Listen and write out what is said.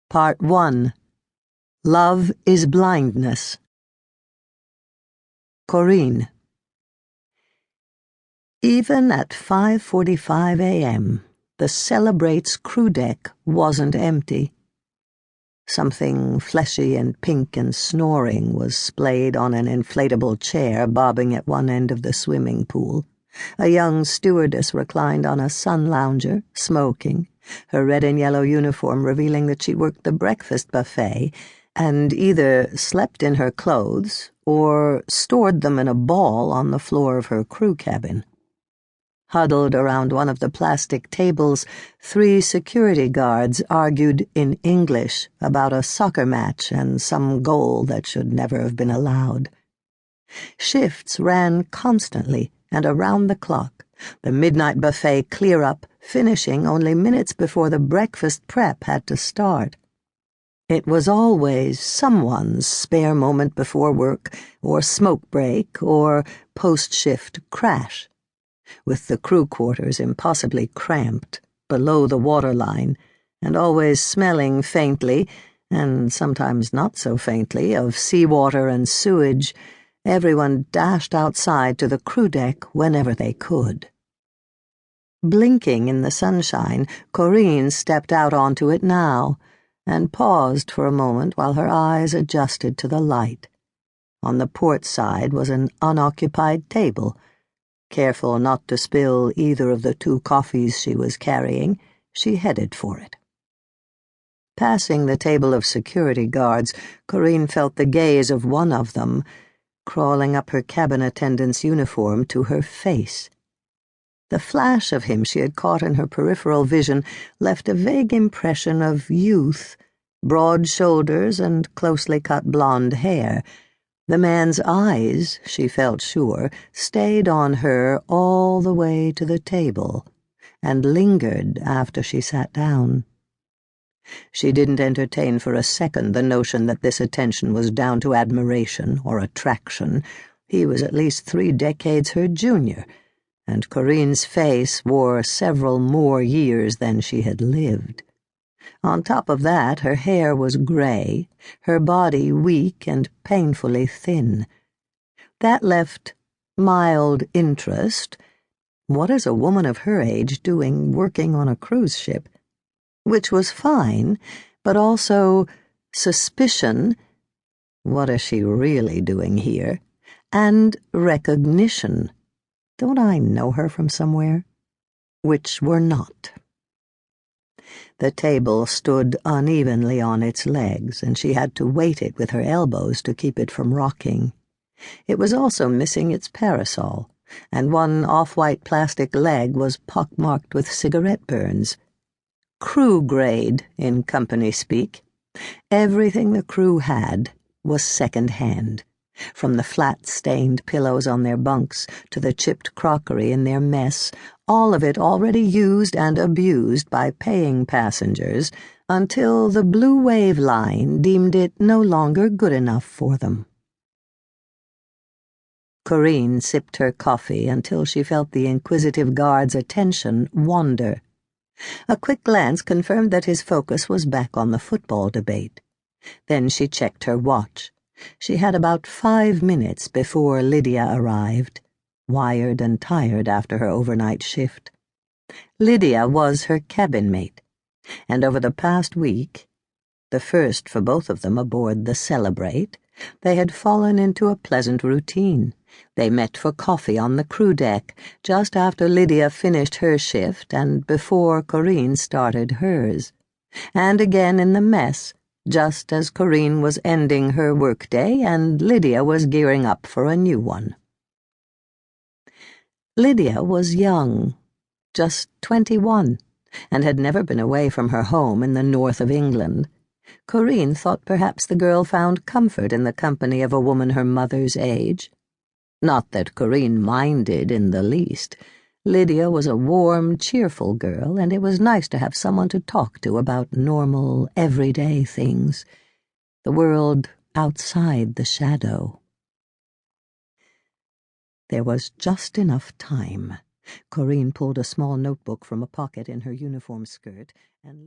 Part 1. Love is Blindness. Corinne. Even at 5:45 a.m., the Celebrate's crew deck wasn't empty. Something fleshy and pink and snoring was splayed on an inflatable chair bobbing at one end of the swimming pool. A young stewardess reclined on a sun lounger, smoking, her red and yellow uniform revealing that she worked the breakfast buffet and either slept in her clothes or stored them in a ball on the floor of her crew cabin. Huddled around one of the plastic tables, 3 security guards argued in English about a soccer match and some goal that should never have been allowed. Shifts ran constantly and around the clock, the midnight buffet clear up, finishing only minutes before the breakfast prep had to start. It was always someone's spare moment before work, or smoke break, or post-shift crash, with the crew quarters impossibly cramped, below the waterline, and always smelling faintly, and sometimes not so faintly, of seawater and sewage. Everyone dashed outside to the crew deck whenever they could. Blinking in the sunshine, Corinne stepped out onto it now, and paused for a moment while her eyes adjusted to the light. On the port side was an unoccupied table. Careful not to spill either of the 2 coffees she was carrying, she headed for it. Passing the table of security guards, Corinne felt the gaze of one of them, crawling up her cabin attendant's uniform to her face. The flash of him she had caught in her peripheral vision left a vague impression of youth, broad shoulders and closely cut blonde hair. The man's eyes, she felt sure, stayed on her all the way to the table, and lingered after she sat down. She didn't entertain for a second the notion that this attention was down to admiration or attraction. He was at least 3 decades her junior, and Corinne's face wore several more years than she had lived. On top of that, her hair was gray, her body weak and painfully thin. That left mild interest. What is a woman of her age doing working on a cruise ship? Which was fine, but also suspicion. What is she really doing here? And recognition. Don't I know her from somewhere? Which were not. The table stood unevenly on its legs, and she had to weight it with her elbows to keep it from rocking. It was also missing its parasol, and one off-white plastic leg was pockmarked with cigarette burns. Crew grade, in company speak. Everything the crew had was second-hand, from the flat-stained pillows on their bunks to the chipped crockery in their mess, all of it already used and abused by paying passengers until the Blue Wave Line deemed it no longer good enough for them. Corinne sipped her coffee until she felt the inquisitive guard's attention wander. A quick glance confirmed that his focus was back on the football debate. Then she checked her watch. She had about 5 minutes before Lydia arrived, wired and tired after her overnight shift. Lydia was her cabin mate, and over the past week, the first for both of them aboard the Celebrate, they had fallen into a pleasant routine. They met for coffee on the crew deck, just after Lydia finished her shift and before Corinne started hers, and again in the mess, just as Corinne was ending her workday and Lydia was gearing up for a new one. Lydia was young, just 21, and had never been away from her home in the north of England. Corinne thought perhaps the girl found comfort in the company of a woman her mother's age. Not that Corinne minded in the least. Lydia was a warm, cheerful girl, and it was nice to have someone to talk to about normal, everyday things. The world outside the shadow. There was just enough time. Corinne pulled a small notebook from a pocket in her uniform skirt and